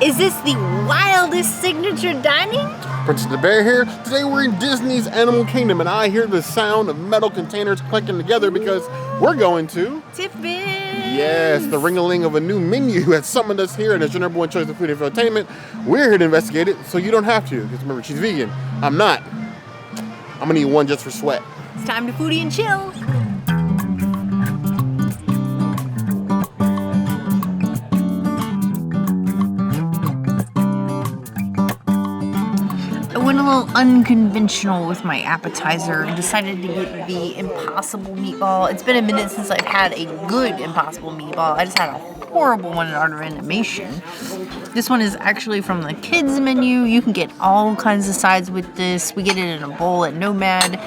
Is this the wildest signature dining? Princess the Bear here. Today we're in Disney's Animal Kingdom and I hear the sound of metal containers clicking together because we're going to Tiffins! Yes, the ring-a-ling of a new menu has summoned us here and as your number one choice of food and entertainment, we're here to investigate it so you don't have to. Because remember, she's vegan. I'm not. I'm gonna eat one just for sweat. It's time to foodie and chill. I went a little unconventional with my appetizer and decided to get the Impossible Meatball. It's been a minute since I've had a good Impossible Meatball. I just had a horrible one at Art of Animation. This one is actually from the kids menu. You can get all kinds of sides with this. We get it in a bowl at Nomad.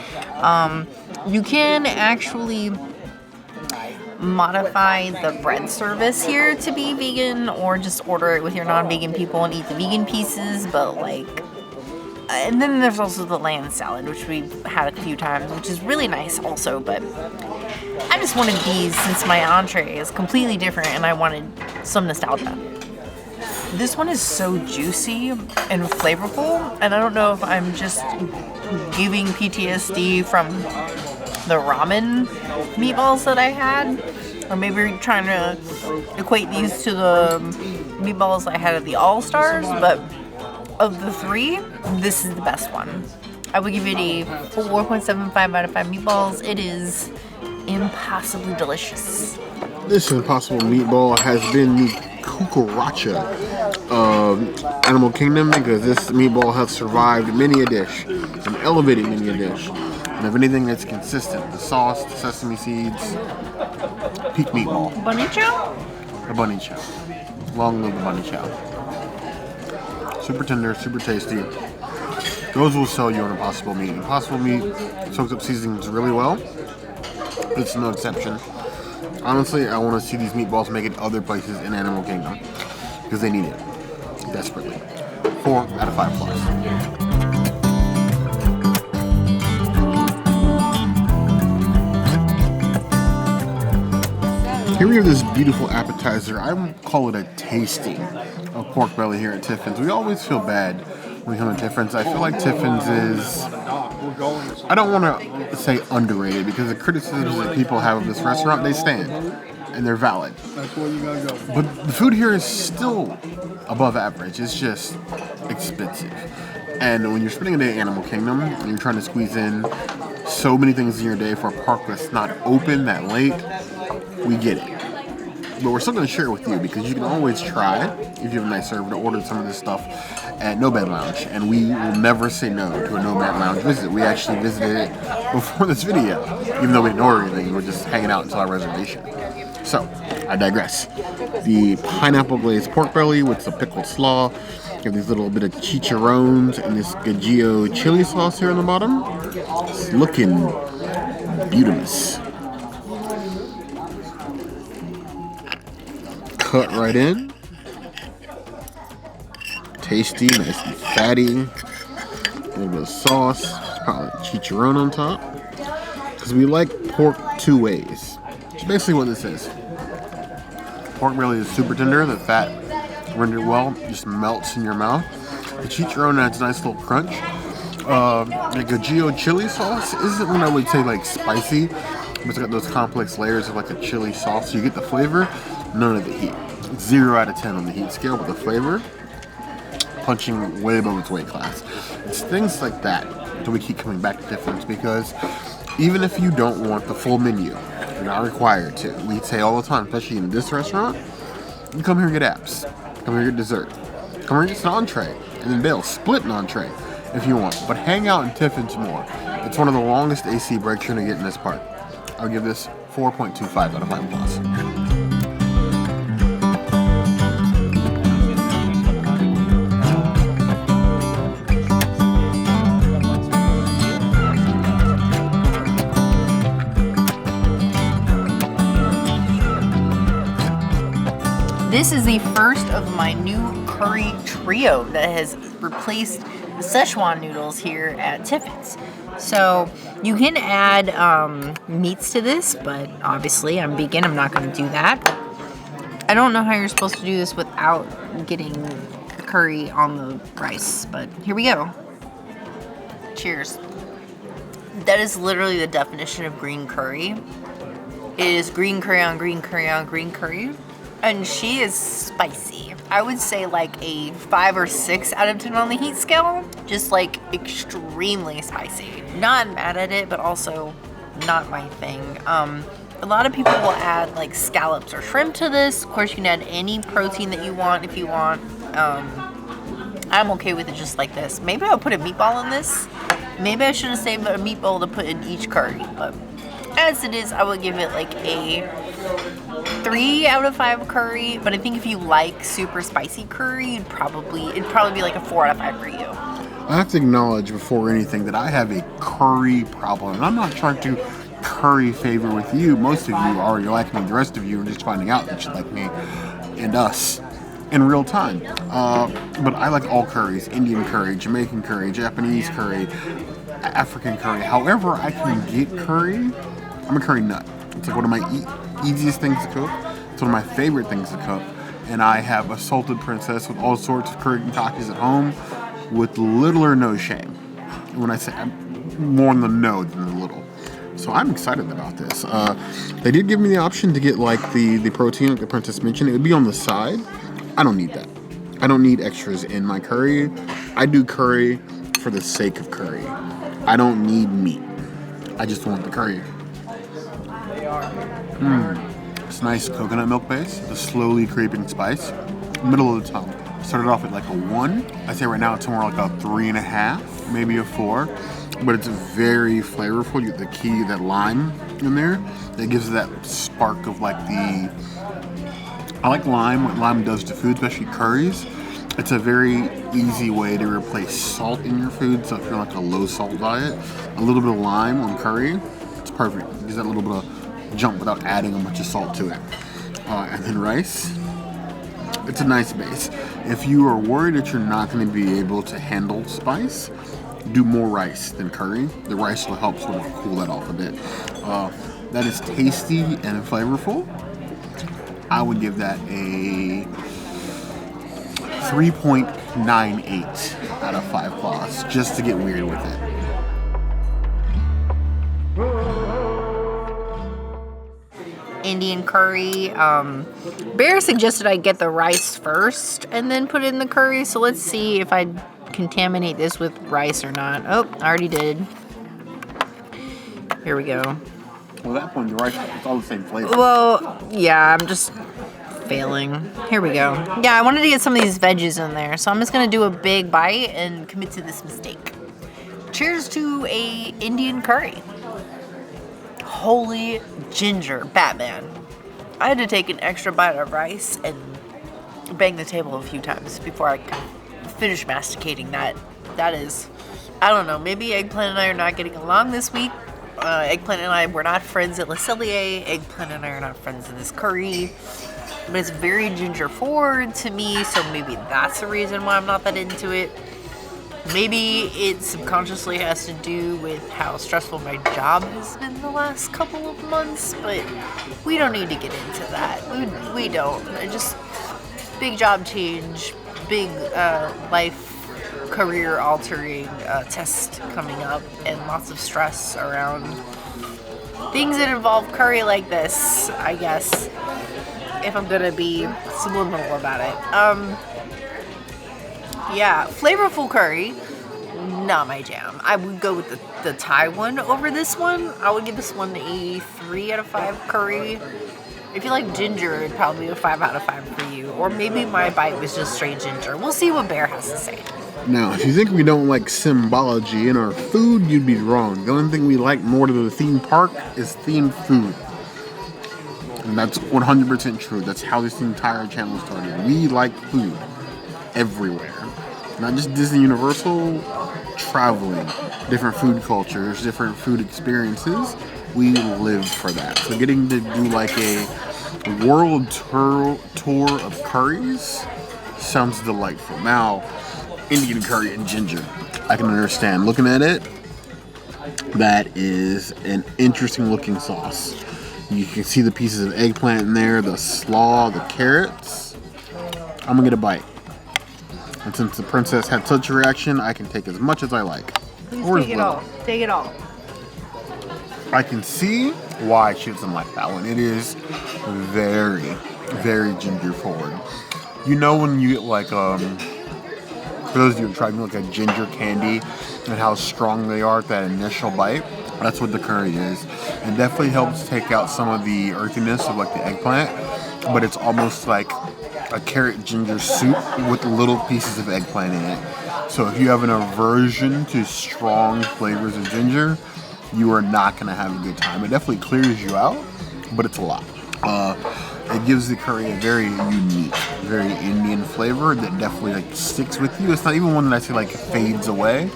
You can actually modify the bread service here to be vegan or just order it with your non-vegan people and eat the vegan pieces, but like... And then there's also the land salad, which we've had a few times, which is really nice also, but I just wanted these since my entree is completely different and I wanted some nostalgia. This one is so juicy and flavorful, and I don't know if I'm just giving PTSD from the ramen meatballs that I had, or maybe trying to equate these to the meatballs I had at the All-Stars, but of the three, this is the best one. I would give it a 4.75 out of 5 meatballs. It is impossibly delicious. This Impossible Meatball has been the cucaracha of Animal Kingdom because this meatball has survived many a dish and elevated many a dish. And if anything that's consistent, the sauce, the sesame seeds, peak meatball. Bunny chow? The bunny chow. Long live the bunny chow. Super tender, super tasty. Those will sell you on Impossible Meat. Impossible Meat soaks up seasonings really well. It's no exception. Honestly, I want to see these meatballs make it other places in Animal Kingdom because they need it desperately. 4 out of 5 plus. Here we have this beautiful appetizer. I call it a tasting of pork belly here at Tiffins. We always feel bad when we come to Tiffins. I feel like Tiffins is, I don't want to say underrated because the criticisms that people have of this restaurant, they stand and they're valid. But the food here is still above average. It's just expensive. And when you're spending a day at Animal Kingdom and you're trying to squeeze in so many things in your day for a park that's not open that late, we get it. But we're still going to share it with you because you can always try, if you have a nice server, to order some of this stuff at Nomad Lounge. And we will never say no to a Nomad Lounge visit. We actually visited it before this video, even though we didn't order anything. We're just hanging out until our reservation. So, I digress. The pineapple-glazed pork belly with some pickled slaw. You have these little bit of chicharrónes and this Guajillo chili sauce here on the bottom. It's looking beautiful. Cut right in. Tasty, nice and fatty. A little bit of sauce. Probably chicharrón on top. Because we like pork two ways. It's basically what this is. Pork belly is super tender. The fat rendered well just melts in your mouth. The chicharrón adds a nice little crunch. The Guajillo chili sauce isn't what I would say like spicy. But it's got those complex layers of like a chili sauce. So you get the flavor, none of the heat. 0 out of 10 on the heat scale, but the flavor punching way above its weight class. It's things like that that we keep coming back to Tiffins because even if you don't want the full menu, you're not required to. We say all the time, especially in this restaurant, you come here and get apps, come here and get dessert, come here and get an entree, and then they'll split an entree if you want. But hang out in Tiffins more. It's one of the longest AC breaks you're gonna get in this park. I'll give this 4.25 out of 5 plus. This is the first of my new curry trio that has replaced the Szechuan noodles here at Tiffins. So you can add meats to this, but obviously I'm vegan, I'm not going to do that. I don't know how you're supposed to do this without getting curry on the rice, but here we go. Cheers. That is literally the definition of green curry. It is green curry on green curry on green curry. And she is spicy. I would say like a 5 or 6 out of 10 on the heat scale. Just like extremely spicy. Not mad at it, but also not my thing. A lot of people will add like scallops or shrimp to this. Of course, you can add any protein that you want if you want. I'm okay with it just like this. Maybe I'll put a meatball in this. Maybe I should have saved a meatball to put in each curry. But as it is, I would give it like a 3 out of 5 curry. But I think if you like super spicy curry, it'd probably be like a 4 out of 5 for you. I have to acknowledge before anything that I have a curry problem. And I'm not trying to curry favor with you. Most of you already like me. The rest of you are just finding out that you like me and us in real time. But I like all curries. Indian curry, Jamaican curry, Japanese curry, African curry. However I can get curry, I'm a curry nut. It's like one of my easiest things to cook. It's one of my favorite things to cook. And I have a salted princess with all sorts of curry concoctions at home with little or no shame. And when I say I'm more on the no than the little. So I'm excited about this. They did give me the option to get like the protein, like the princess mentioned. It would be on the side. I don't need that. I don't need extras in my curry. I do curry for the sake of curry. I don't need meat. I just want the curry. It's nice coconut milk base, the slowly creeping spice. Middle of the tongue. Started off at like a 1. I'd say right now it's somewhere like a 3.5, maybe a 4. But it's very flavorful. You get the key, that lime in there. That gives it that spark of like the... I like lime, what lime does to food, especially curries. It's a very easy way to replace salt in your food. So if you're like a low salt diet, a little bit of lime on curry, it's perfect. It gives that little bit of jump without adding a bunch of salt to it. And then rice. It's a nice base. If you are worried that you're not going to be able to handle spice, do more rice than curry. The rice will help sort of cool that off a bit. That is tasty and flavorful. I would give that a 3.98 out of 5 claws, just to get weird with it. Indian curry. Bear suggested I get the rice first and then put it in the curry. So let's see if I contaminate this with rice or not. Oh, I already did. Here we go. Well, at that point, the rice, it's all the same flavor. Well, yeah, I'm just failing. Here we go. Yeah, I wanted to get some of these veggies in there, so I'm just gonna do a big bite and commit to this mistake. Cheers to a Indian curry. Holy ginger, Batman. I had to take an extra bite of rice and bang the table a few times before I could finish masticating that. That is, I don't know, maybe Eggplant and I are not getting along this week. Eggplant and I were not friends at Le Cellier. Eggplant and I are not friends in this curry. But it's very ginger forward to me, so maybe that's the reason why I'm not that into it. Maybe it subconsciously has to do with how stressful my job has been the last couple of months, but we don't need to get into that. We don't. Just big job change, big life, career altering test coming up, and lots of stress around things that involve curry like this, I guess, if I'm gonna be subliminal about it. Yeah, flavorful curry, not my jam. I would go with the Thai one over this one. I would give this one a 3 out of 5 curry. If you like ginger, it'd probably be a 5 out of 5 for you. Or maybe my bite was just straight ginger. We'll see what Bear has to say. Now, if you think we don't like symbology in our food, you'd be wrong. The only thing we like more than the theme park is themed food. And that's 100% true. That's how this entire channel started. We like food everywhere. Not just Disney Universal, traveling, different food cultures, different food experiences. We live for that. So getting to do like a world tour of curries sounds delightful. Now, Indian curry and ginger, I can understand. Looking at it, that is an interesting looking sauce. You can see the pieces of eggplant in there, the slaw, the carrots. I'm gonna get a bite. And since the princess had such a reaction, I can take as much as I like. Please Or as take it little. all. Take it all. I can see why she doesn't like that one. It is very, very ginger forward. You know when you get like, for those of you who tried like a ginger candy and how strong they are at that initial bite, that's what the curry is. It definitely helps take out some of the earthiness of like the eggplant, but it's almost like a carrot ginger soup with little pieces of eggplant in it. So if you have an aversion to strong flavors of ginger, you are not going to have a good time. It definitely clears you out, but it's a lot. It gives the curry a very unique, very Indian flavor that definitely like sticks with you. It's not even one that I say like fades away.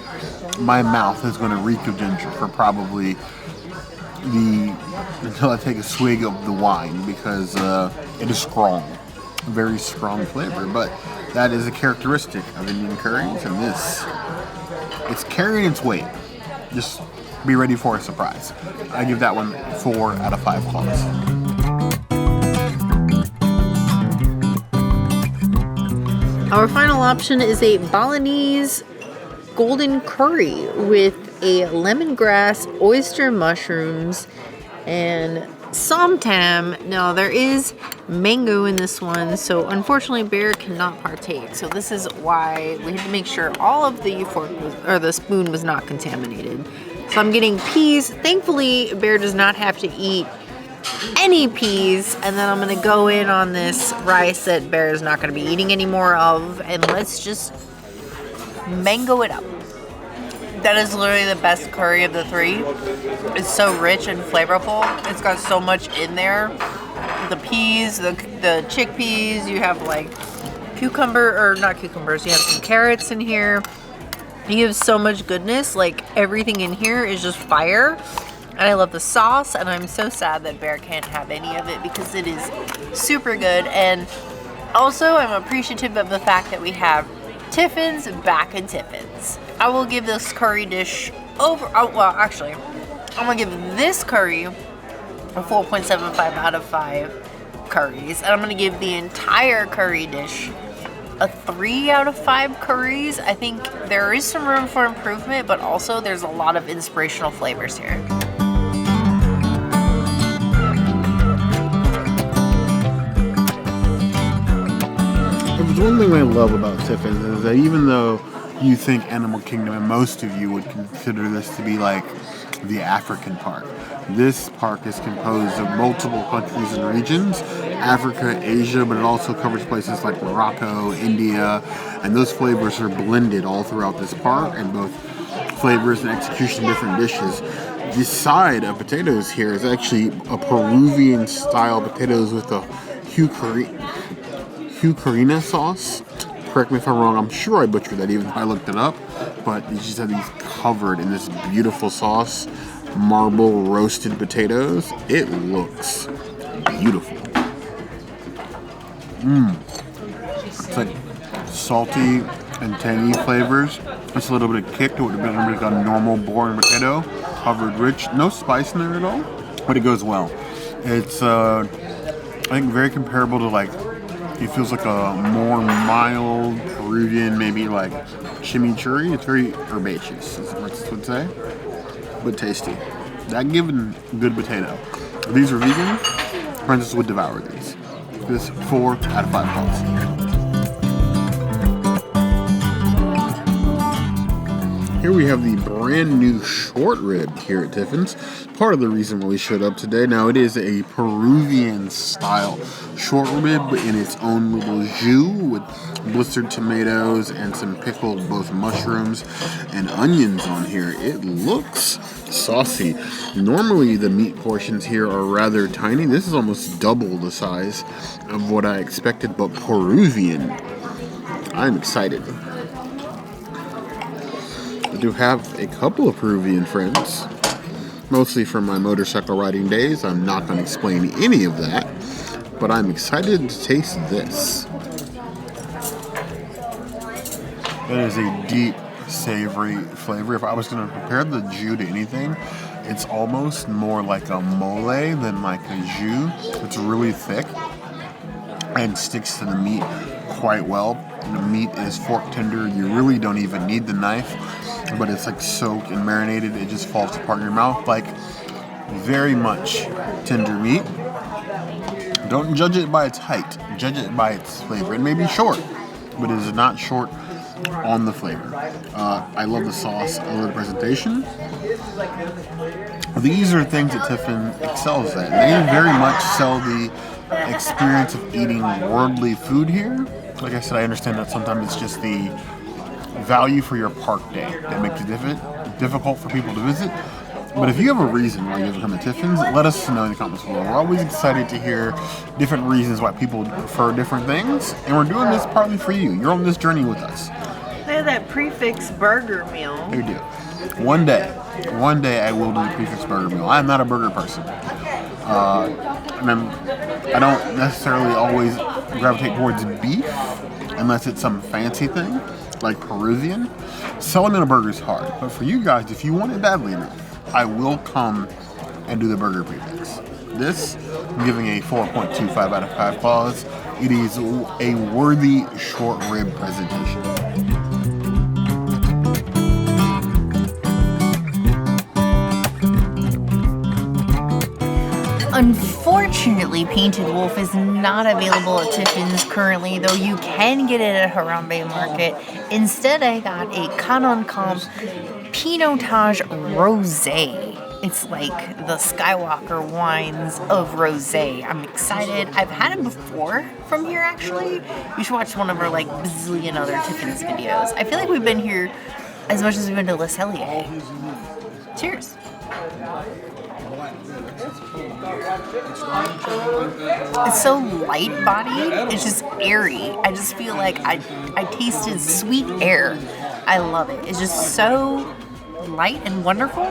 My mouth is going to reek of ginger for probably until I take a swig of the wine, because it is strong, very strong flavor. But that is a characteristic of Indian curries, and it's carrying its weight. Just be ready for a surprise. I give that one 4 out of 5 claws. Our final option is a Balinese golden curry with a lemongrass, oyster mushrooms, and somtam. Now there is mango in this one, so unfortunately Bear cannot partake. So this is why we had to make sure all of the fork or the spoon was not contaminated. So I'm getting peas. Thankfully, Bear does not have to eat any peas, and then I'm gonna go in on this rice that Bear is not gonna be eating any more of, and let's just mango it up. That is literally the best curry of the 3. It's so rich and flavorful. It's got so much in there. The peas, the chickpeas, you have like not cucumbers, you have some carrots in here. You have so much goodness, like everything in here is just fire. And I love the sauce, and I'm so sad that Bear can't have any of it because it is super good. And also, I'm appreciative of the fact that we have Tiffins back in Tiffins. I will give this curry dish I'm gonna give this curry a 4.75 out of 5 curries. And I'm gonna give the entire curry dish a 3 out of 5 curries. I think there is some room for improvement, but also there's a lot of inspirational flavors here. One thing I love about Tiffins is that even though you think Animal Kingdom, and most of you would consider this to be like the African park, this park is composed of multiple countries and regions, Africa, Asia, but it also covers places like Morocco, India, and those flavors are blended all throughout this park, and both flavors and execution of different dishes. This side of potatoes here is actually a Peruvian style potatoes with a Huancaina sauce. Correct me if I'm wrong, I'm sure I butchered that even if I looked it up, but you just have these covered in this beautiful sauce, marble roasted potatoes. It looks beautiful. It's like salty and tangy flavors. Just a little bit of kick to what would have been like a normal boring potato, covered rich, no spice in there at all, but it goes well. It's I think very comparable to like, it feels like a more mild Peruvian, maybe like chimichurri. It's very herbaceous, is what I would say, but tasty. That given good potato. If these are vegan, Princess would devour these. This 4 out of 5 points. Here we have the brand new short rib here at Tiffins. Part of the reason why we showed up today. Now it is a Peruvian style short rib in its own little jus with blistered tomatoes and some pickled both mushrooms and onions on here. It looks saucy. Normally the meat portions here are rather tiny. This is almost double the size of what I expected, but Peruvian. I'm excited. I do have a couple of Peruvian friends, mostly from my motorcycle riding days. I'm not going to explain any of that, but I'm excited to taste this. That is a deep, savory flavor. If I was going to compare the jus to anything, it's almost more like a mole than like a jus. It's really thick and sticks to the meat quite well. The meat is fork tender. You really don't even need the knife, but it's like soaked and marinated. It just falls apart in your mouth like very much tender meat. Don't judge it by its height. Judge it by its flavor. It may be short, but it is not short on the flavor. I love the sauce. I love the presentation. These are things that Tiffin excels at. They very much sell the experience of eating worldly food here. Like I said, I understand that sometimes it's just the value for your park day that makes it difficult for people to visit. But if you have a reason why you ever come to Tiffin's, let us know in the comments below. We're always excited to hear different reasons why people prefer different things. And we're doing this partly for you. You're on this journey with us. They have that prefix burger meal. They do. One day I will do the prefix burger meal. I'm not a burger person. And I don't necessarily always gravitate towards beef unless it's some fancy thing like Peruvian. Selling in a burger is hard. But for you guys, if you want it badly enough, I will come and do the burger prefix. This, I'm giving a 4.25 out of 5 claws. It is a worthy short rib presentation. Unfortunately, Painted Wolf is not available at Tiffin's currently, though you can get it at Harambe Market. Instead, I got a Canon Comp Pinotage Rosé. It's like the Skywalker wines of rosé. I'm excited. I've had it before from here, actually. You should watch one of our like bazillion other Tiffin's videos. I feel like we've been here as much as we've been to Le Cellier. Cheers. It's so light-bodied. It's just airy. I just feel like I tasted sweet air. I love it. It's just so light and wonderful.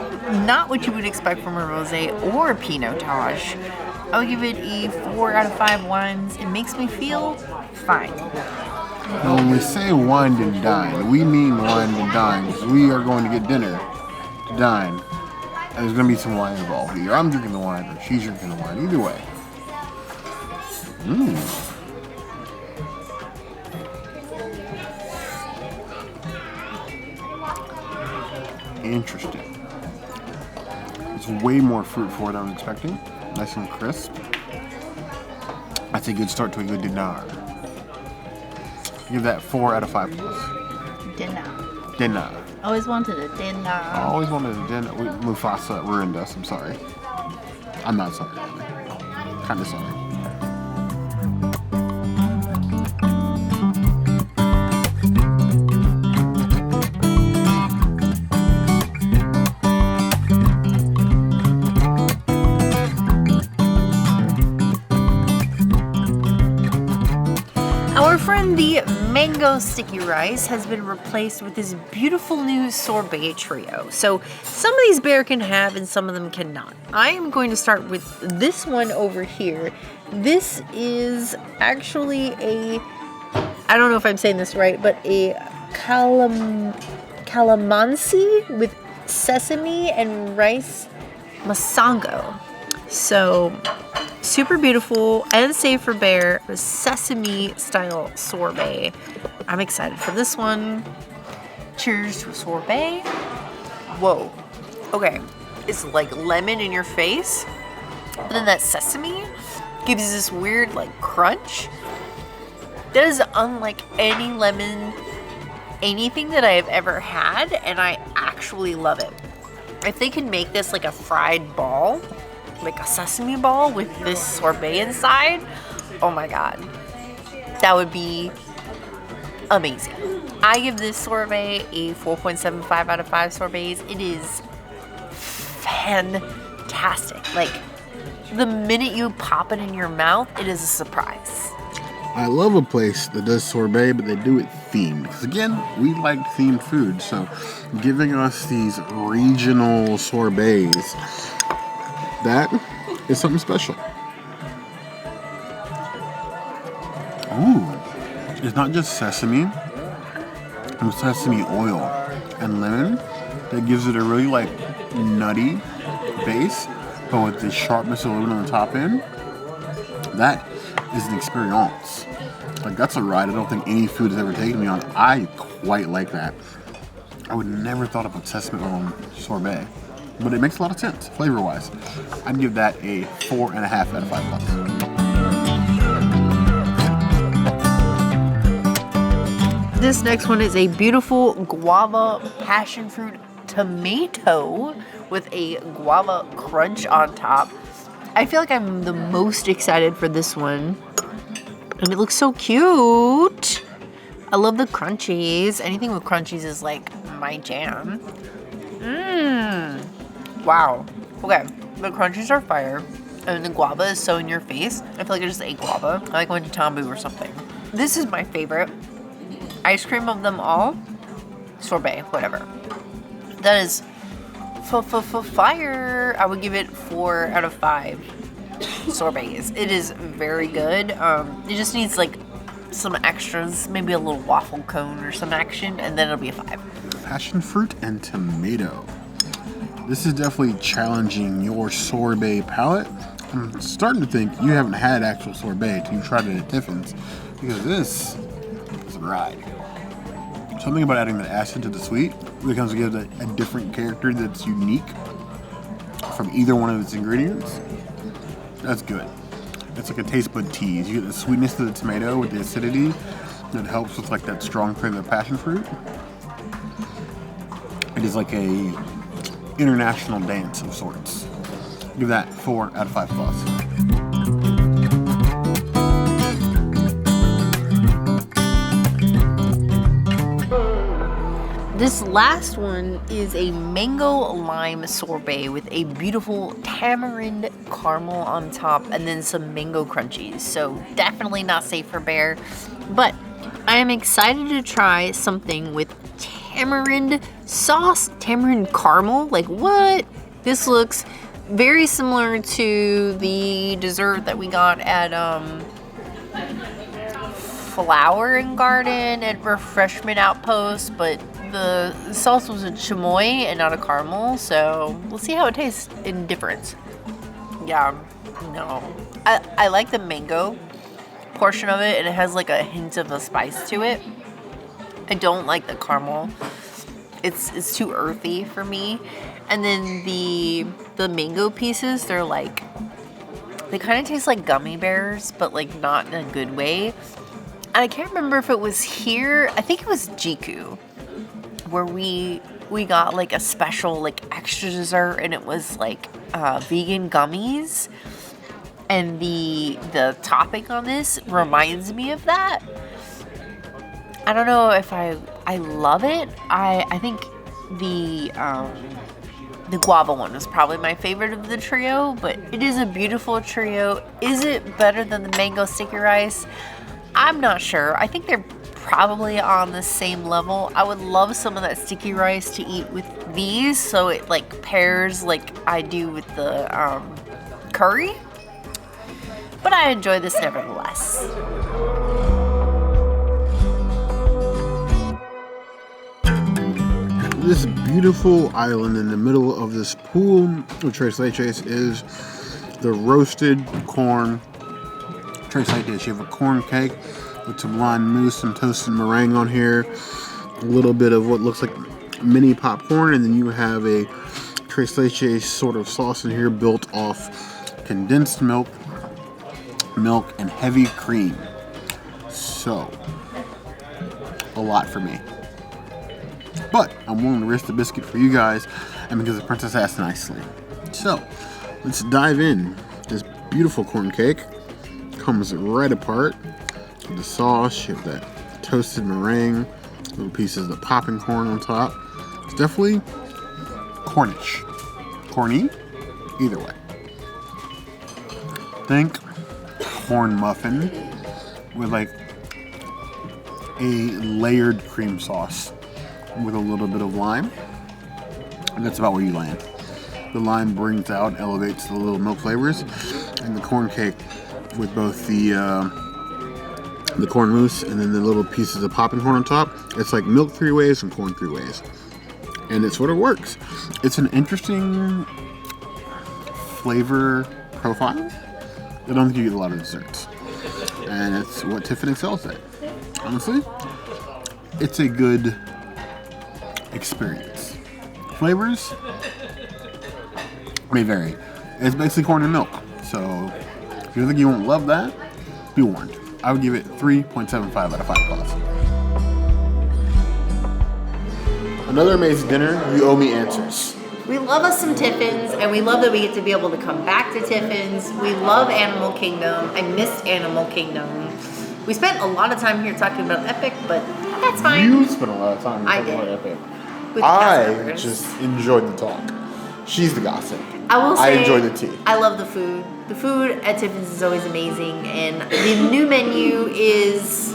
Not what you would expect from a rosé or a pinotage. I would give it a 4 out of 5 wines. It makes me feel fine. Now, when we say wine and dine, we mean wine and dine because we are going to get dinner to dine. And there's going to be some wine involved. Either I'm drinking the wine or she's drinking the wine. Either way. Interesting. It's way more fruit forward than I was expecting. Nice and crisp. That's a good start to a good dinner. Give that 4 out of 5 plus. Dinner. Always wanted a dinner. I always wanted a dinner. Mufasa ruined us. I'm sorry. I'm not sorry. Kind of sorry. Our friend the mango sticky rice has been replaced with this beautiful new sorbet trio. So some of these bear can have and some of them cannot. I am going to start with this one over here. This is actually a, I don't know if I'm saying this right, but a calamansi with sesame and rice masango. So super beautiful and safe for bear, the sesame style sorbet. I'm excited for this one. Cheers to a sorbet. Whoa. Okay. It's like lemon in your face. But then that sesame gives you this weird like crunch. That is unlike any lemon anything that I have ever had, and I actually love it. If they can make this like a fried ball, like a sesame ball with this sorbet inside, oh my god, that would be amazing. I give this sorbet a 4.75 out of 5 sorbets. It is fantastic. Like, the minute you pop it in your mouth, it is a surprise. I love a place that does sorbet, but they do it themed. Because again, we like themed food, so giving us these regional sorbets, that is something special. Ooh, it's not just sesame. It's sesame oil and lemon that gives it a really like nutty base, but with the sharpness of lemon on the top end. That is an experience. Like, that's a ride I don't think any food has ever taken me on. I quite like that. I would never thought of a sesame oil sorbet, but it makes a lot of sense flavor-wise. I'd give that a 4.5 out of 5 bucks. This next one is a beautiful guava passion fruit tomato with a guava crunch on top. I feel like I'm the most excited for this one. And it looks so cute. I love the crunchies. Anything with crunchies is like my jam. Wow. Okay. The crunchies are fire. And the guava is so in your face. I feel like I just ate guava. I like went to Tambu or something. This is my favorite ice cream of them all. Sorbet, whatever. That is fire. I would give it 4 out of 5 sorbets. It is very good. It just needs like some extras, maybe a little waffle cone or some action, and then it'll be a 5. Passion fruit and tomato. This is definitely challenging your sorbet palate. I'm starting to think you haven't had actual sorbet till you tried it at Tiffins, because this is a ride. Something about adding the acid to the sweet really comes to give it a different character that's unique from either one of its ingredients. That's good. It's like a taste bud tease. You get the sweetness of the tomato with the acidity that helps with like that strong flavor of passion fruit. It is like a international dance of sorts. Give that 4 out of 5 plus. This last one is a mango lime sorbet with a beautiful tamarind caramel on top and then some mango crunchies. So definitely not safe for bear, but I am excited to try something with tamarind sauce, tamarind caramel. Like what? This looks very similar to the dessert that we got at Flower and Garden at Refreshment Outpost, but the sauce was a chamoy and not a caramel, so we'll see how it tastes in difference. Yeah, no. I like the mango portion of it, and it has like a hint of a spice to it. I don't like the caramel. It's too earthy for me. And then the mango pieces, they kind of taste like gummy bears, but like not in a good way. And I can't remember if it was here. I think it was Jiku, where we got like a special like extra dessert, and it was like vegan gummies, and the topping on this reminds me of that. I don't know if I love it. I think the guava one was probably my favorite of the trio, but it is a beautiful trio. Is it better than the mango sticky rice? I'm not sure. I think they're probably on the same level. I would love some of that sticky rice to eat with these, so it like pairs like I do with the curry. But I enjoy this nevertheless. This beautiful island in the middle of this pool of tres leches is the roasted corn tres leches. You have a corn cake with some lime mousse, some toasted meringue on here, a little bit of what looks like mini popcorn, and then you have a tres leches sort of sauce in here built off condensed milk, and heavy cream. So, a lot for me. But I'm willing to risk the biscuit for you guys, and because the princess asked nicely. So, let's dive in. This beautiful corn cake comes right apart. The sauce, you have that toasted meringue, little pieces of the popping corn on top. It's definitely Cornish. Corny? Either way. Think corn muffin with like a layered cream sauce with a little bit of lime. And that's about where you land. The lime brings out, elevates the little milk flavors, and the corn cake with both the corn mousse and then the little pieces of popping corn on top. It's like milk 3 ways and corn 3 ways. And it sort of works. It's an interesting flavor profile. I don't think you get a lot of desserts. And it's what Tiffin excels at. Honestly, it's a good experience. Flavors may vary. It's basically corn and milk. So if you think you won't love that, be warned. I would give it 3.75 out of 5 claws. Another amazing dinner. You owe me answers. We love us some Tiffins, and we love that we get to be able to come back to Tiffins. We love Animal Kingdom. I missed Animal Kingdom. We spent a lot of time here talking about Epic, but that's fine. You spent a lot of time talking about Epic. I just enjoyed the talk. She's the gossip. I will say, I enjoy the tea. I love the food. The food at Tiffins is always amazing, and the new menu is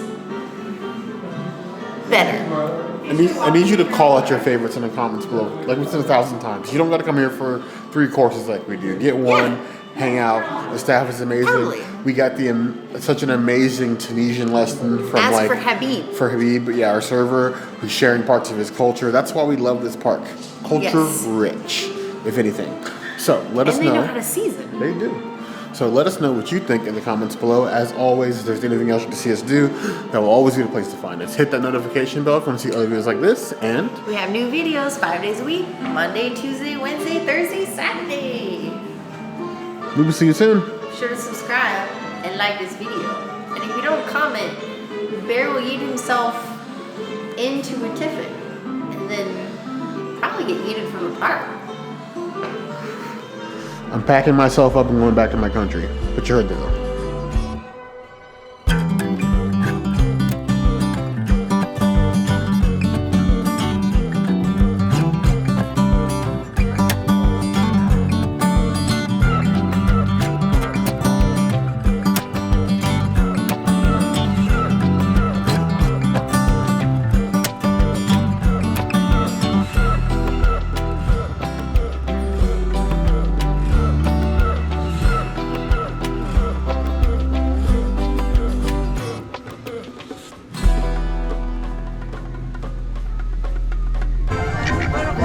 better. I need you to call out your favorites in the comments below. Like we said 1,000 times. You don't got to come here for 3 courses like we do. Get one, hang out. The staff is amazing. Totally. We got such an amazing Tunisian lesson from for Habib. For Habib, yeah, our server, who's sharing parts of his culture. That's why we love this park. Culture rich, if anything. So let us know. And they know how to season. They do. So let us know what you think in the comments below. As always, if there's anything else you can see us do, that will always be the place to find us. Hit that notification bell if you want to see other videos like this. And we have new videos 5 days a week. Monday, Tuesday, Wednesday, Thursday, Saturday. We will see you soon. Be sure to subscribe and like this video. And if you don't comment, Bear will eat himself into a Tiffin. And then probably get eaten from the park. I'm packing myself up and going back to my country. But you heard that though.